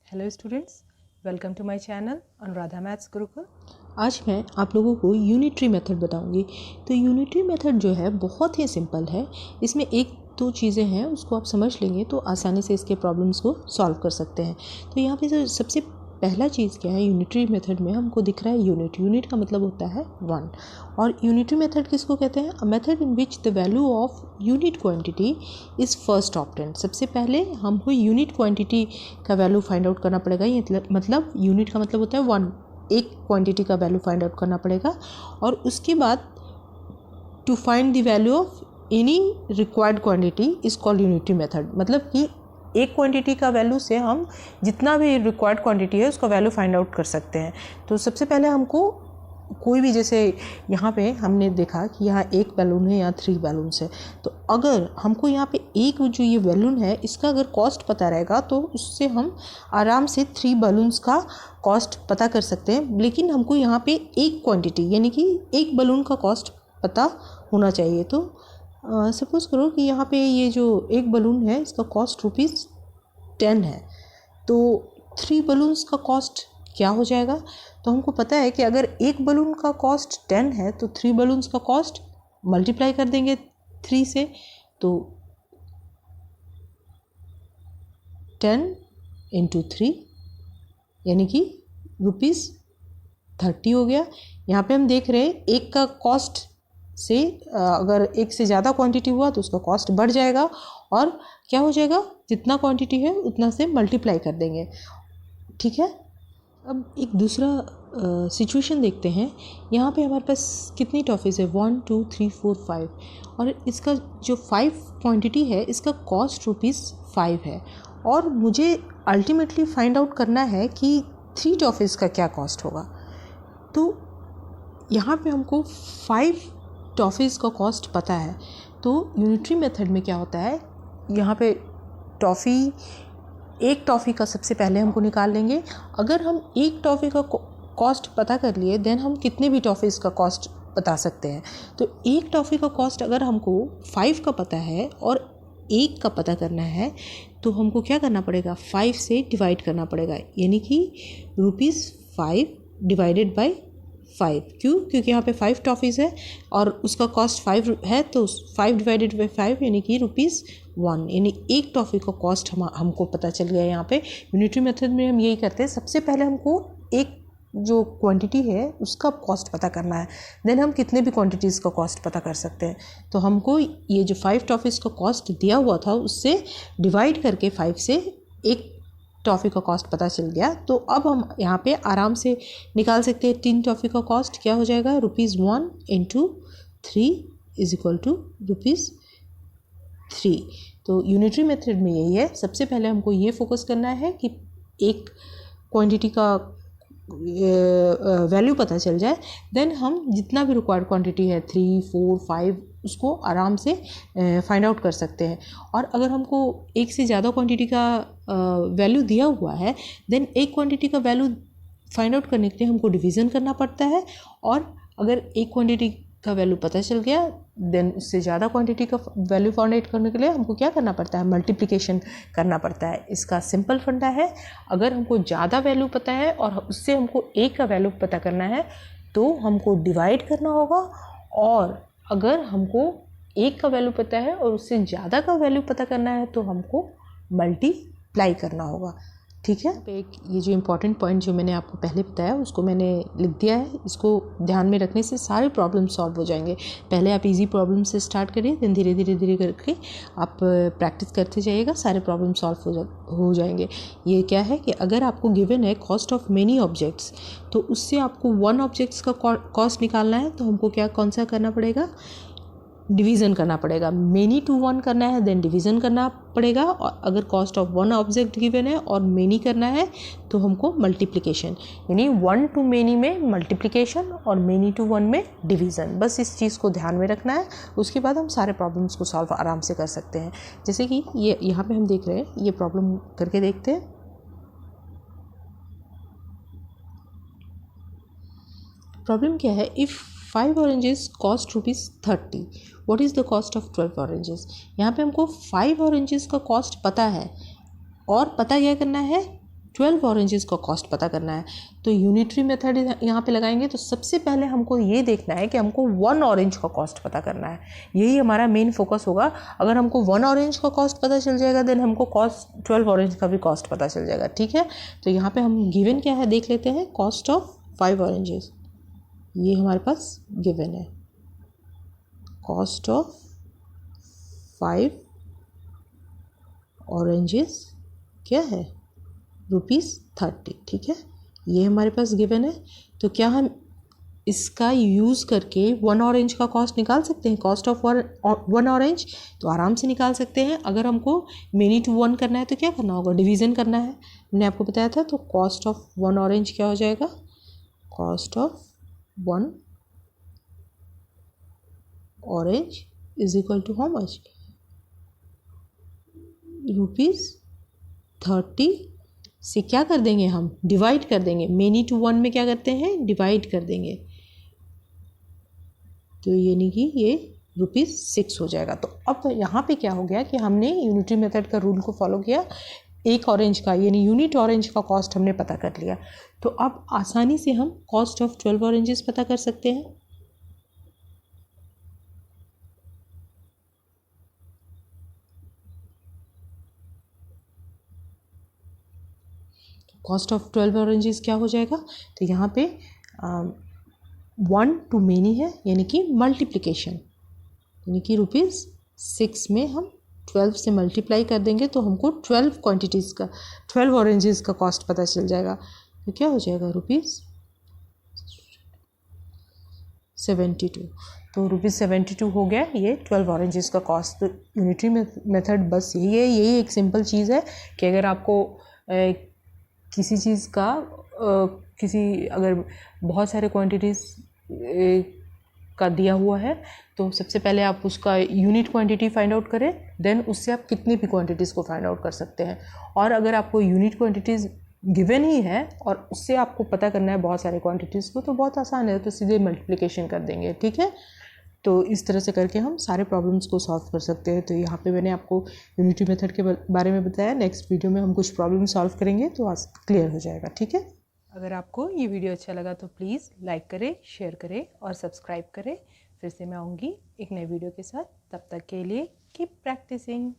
Hello students, welcome to my channel Anuradha maths Gurukul. आज मैं आप लोगों को यूनिटरी मेथड बताऊंगी। तो यूनिटरी मेथड जो है बहुत ही सिंपल है। इसमें एक दो चीज़ें हैं, उसको आप समझ लेंगे तो आसानी से इसके प्रॉब्लम्स को सॉल्व कर सकते हैं। तो यहाँ पे जो सबसे पहला चीज़ क्या है, यूनिटरी मेथड में हमको दिख रहा है यूनिट का मतलब होता है 1। और यूनिटरी मेथड किसको कहते हैं? A method in which the value of unit quantity is first obtained. सबसे पहले हमको यूनिट क्वांटिटी का वैल्यू फाइंड आउट करना पड़ेगा। ये मतलब यूनिट का मतलब होता है 1, एक क्वांटिटी का वैल्यू फाइंड आउट करना पड़ेगा। और उसके बाद to find the value of any required quantity is called unitary method. मतलब कि एक क्वांटिटी का वैल्यू से हम जितना भी रिक्वायर्ड क्वांटिटी है उसका वैल्यू फाइंड आउट कर सकते हैं। तो सबसे पहले हमको कोई भी, जैसे यहाँ पे हमने देखा कि यहाँ एक बैलून है, यहाँ 3 बैलून्स है। तो अगर हमको यहाँ पे एक जो ये बैलून है इसका अगर कॉस्ट पता रहेगा तो उससे हम आराम से 3 बैलून्स का कॉस्ट पता कर सकते हैं। लेकिन हमको यहाँ पे एक क्वांटिटी यानी कि एक बैलून का कॉस्ट पता होना चाहिए। तो सपोज़ करो कि यहाँ पे ये जो एक बलून है इसका कॉस्ट ₹10 है। तो 3 बलून्स का कॉस्ट क्या हो जाएगा? तो हमको पता है कि अगर एक बलून का कॉस्ट 10 है तो 3 बलून्स का कॉस्ट मल्टीप्लाई कर देंगे 3 से। तो 10 × 3 यानी कि ₹30 हो गया। यहाँ पे हम देख रहे हैं एक का कॉस्ट से अगर एक से ज़्यादा क्वांटिटी हुआ तो उसका कॉस्ट बढ़ जाएगा और क्या हो जाएगा, जितना क्वांटिटी है उतना से मल्टीप्लाई कर देंगे। ठीक है। अब एक दूसरा सिचुएशन देखते हैं। यहाँ पे हमारे पास कितनी टॉफ़ीज़ है? 1 2 3 4 5। और इसका जो 5 क्वांटिटी है इसका कॉस्ट ₹5 है। और मुझे अल्टीमेटली फाइंड आउट करना है कि 3 टॉफ़ीज़ का क्या कॉस्ट होगा। तो यहाँ पे हमको 5 टॉफ़ीज़ का कॉस्ट पता है। तो यूनिटरी मेथड में क्या होता है, यहाँ पे एक टॉफ़ी का सबसे पहले हमको निकाल लेंगे। अगर हम एक टॉफ़ी का कॉस्ट पता कर लिए देन हम कितने भी टॉफ़ीज़ का कॉस्ट बता सकते हैं। तो एक टॉफ़ी का कॉस्ट अगर हमको 5 का पता है और एक का पता करना है तो हमको क्या करना पड़ेगा, 5 से डिवाइड करना पड़ेगा। यानी कि ₹5 डिवाइडेड बाई 5। क्यों? क्योंकि यहाँ पे 5 टॉफ़ीज़ है और उसका कॉस्ट 5 है। तो 5 डिवाइडेड बाई 5 यानी कि ₹1, यानी एक टॉफ़ी का कॉस्ट हमको पता चल गया। यहाँ पे यूनिटरी मेथड में हम यही करते हैं, सबसे पहले हमको एक जो क्वांटिटी है उसका कॉस्ट पता करना है, देन हम कितने भी क्वांटिटीज़ का कॉस्ट पता कर सकते हैं। तो हमको ये जो 5 टॉफ़ीज़ का कॉस्ट दिया हुआ था उससे डिवाइड करके 5 से एक टॉफ़ी का कॉस्ट पता चल गया। तो अब हम यहाँ पे आराम से निकाल सकते हैं 3 टॉफ़ी का कॉस्ट क्या हो जाएगा, ₹1 × 3 = ₹3। तो यूनिटरी मेथड में यही है, सबसे पहले हमको ये फोकस करना है कि एक क्वांटिटी का वैल्यू पता चल जाए, देन हम जितना भी रिक्वायर्ड क्वांटिटी है 3 4 5 उसको आराम से फाइंड आउट कर सकते हैं। और अगर हमको एक से ज़्यादा क्वांटिटी का वैल्यू दिया हुआ है देन एक क्वांटिटी का वैल्यू फाइंड आउट करने के लिए हमको डिवीज़न करना पड़ता है। और अगर एक क्वांटिटी का वैल्यू पता चल गया देन उससे ज़्यादा क्वांटिटी का वैल्यू फाइंड आउट करने के लिए हमको क्या करना पड़ता है, मल्टीप्लिकेशन करना पड़ता है। इसका सिंपल फंडा है, अगर हमको ज़्यादा वैल्यू पता है और उससे हमको एक का वैल्यू पता करना है तो हमको डिवाइड करना होगा। और अगर हमको एक का वैल्यू पता है और उससे ज़्यादा का वैल्यू पता करना है तो हमको मल्टीप्लाई करना होगा। ठीक है। एक ये जो इम्पॉर्टेंट पॉइंट जो मैंने आपको पहले बताया उसको मैंने लिख दिया है। इसको ध्यान में रखने से सारे प्रॉब्लम सॉल्व हो जाएंगे। पहले आप इजी प्रॉब्लम से स्टार्ट करिए, देन धीरे धीरे करके आप प्रैक्टिस करते जाइएगा, सारे प्रॉब्लम सॉल्व हो जाएंगे। ये क्या है कि अगर आपको गिवन है कॉस्ट ऑफ मेनी ऑब्जेक्ट्स तो उससे आपको 1 ऑब्जेक्ट्स का कॉस्ट निकालना है। तो हमको कौन सा करना पड़ेगा, डिवीज़न करना पड़ेगा। मेनी टू 1 करना है देन डिवीज़न करना पड़ेगा। और अगर कॉस्ट ऑफ 1 ऑब्जेक्ट गिवन है और मेनी करना है तो हमको मल्टीप्लिकेशन, यानी 1 to मेनी में मल्टीप्लिकेशन और मेनी टू 1 में डिवीज़न। बस इस चीज़ को ध्यान में रखना है, उसके बाद हम सारे प्रॉब्लम्स को सॉल्व आराम से कर सकते हैं। जैसे कि ये यहाँ पे हम देख रहे हैं, ये प्रॉब्लम करके देखते हैं। प्रॉब्लम क्या है, if 5 oranges cost ₹30, what is the cost of 12 oranges? यहाँ पे हमको 5 oranges का कॉस्ट पता है और पता क्या करना है, 12 ऑरेंजेस का कॉस्ट पता करना है। तो यूनिटरी मेथड यहाँ पे लगाएंगे तो सबसे पहले हमको ये देखना है कि हमको 1 ऑरेंज का कॉस्ट पता करना है। यही हमारा मेन फोकस होगा। अगर हमको 1 ऑरेंज का कॉस्ट पता चल जाएगा देन हमको कॉस्ट 12 ऑरेंज का भी कॉस्ट पता चल जाएगा। ठीक है, तो यहाँ पे हम गिवन क्या है देख लेते हैं। कॉस्ट ऑफ 5 ऑरेंजेस, ये हमारे पास गिवन है। कॉस्ट ऑफ 5 ऑरेंजेस क्या है, ₹30। ठीक है, ये हमारे पास गिवन है। तो क्या हम इसका यूज़ करके 1 ऑरेंज का कॉस्ट निकाल सकते हैं? कॉस्ट ऑफ 1 ऑरेंज तो आराम से निकाल सकते हैं। अगर हमको मेनी टू 1 करना है तो क्या करना होगा, डिवीज़न करना है। मैंने आपको बताया था। तो कॉस्ट ऑफ 1 ऑरेंज क्या हो जाएगा, cost of 1 orange is equal to how much, ₹30 से क्या कर देंगे हम, डिवाइड कर देंगे। मेनी टू 1 में क्या करते हैं, डिवाइड कर देंगे। तो यानी कि ये ₹6 हो जाएगा। तो अब यहाँ पे क्या हो गया कि हमने यूनिटरी मेथड का रूल को फॉलो किया। एक ऑरेंज का यानी यूनिट ऑरेंज का कॉस्ट हमने पता कर लिया। तो अब आसानी से हम कॉस्ट ऑफ 12 ऑरेंजेस पता कर सकते हैं। कॉस्ट ऑफ 12 ऑरेंजेस क्या हो जाएगा, तो यहाँ पे 1 टू मेनी है यानी कि मल्टीप्लिकेशन, यानी कि ₹6 में हम 12 से मल्टीप्लाई कर देंगे तो हमको 12 क्वांटिटीज़ का 12 ऑरेंजेस का कॉस्ट पता चल जाएगा। तो क्या हो जाएगा, ₹72। तो ₹72 हो गया ये 12 ऑरेंजेस का कॉस्ट। तो यूनिटरी मेथड बस यही एक सिंपल चीज़ है कि अगर आपको किसी चीज़ का अगर बहुत सारे क्वांटिटीज़ का दिया हुआ है तो सबसे पहले आप उसका यूनिट क्वांटिटी फाइंड आउट करें, देन उससे आप कितनी भी क्वांटिटीज़ को फाइंड आउट कर सकते हैं। और अगर आपको यूनिट क्वांटिटीज़ गिवन ही है और उससे आपको पता करना है बहुत सारे क्वांटिटीज़ को, तो बहुत आसान है, तो सीधे मल्टीप्लिकेशन कर देंगे। ठीक है, तो इस तरह से करके हम सारे प्रॉब्लम्स को सॉल्व कर सकते हैं। तो यहाँ पे मैंने आपको यूनिटी मेथड के बारे में बताया। नेक्स्ट वीडियो में हम कुछ प्रॉब्लम सॉल्व करेंगे तो आज क्लियर हो जाएगा। ठीक है, अगर आपको ये वीडियो अच्छा लगा तो प्लीज़ लाइक करें, शेयर करें और सब्सक्राइब करें। फिर से मैं आऊँगी एक नए वीडियो के साथ। तब तक के लिए कीप प्रैक्टिसिंग।